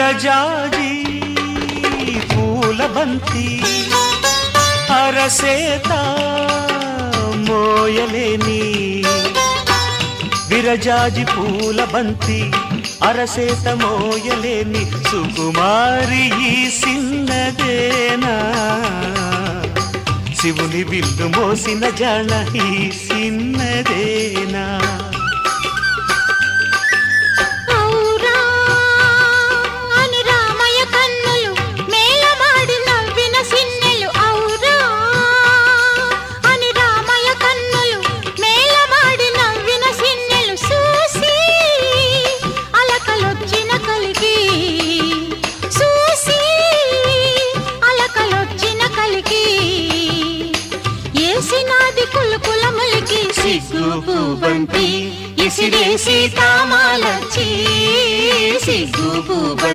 విరజాజి పూల బంతి అరసేత మోయలేని విరజాజి పూల బంతి అరసేత మోయలేని సుకుమారి ఈ సిన్నదేనా శివుని విల్లు మోసిన జాణ ఈ సిన్నదేనా సిగ్గుబంతి ఇసిరేసి తామాలచ్చి సిగ్గుబంతి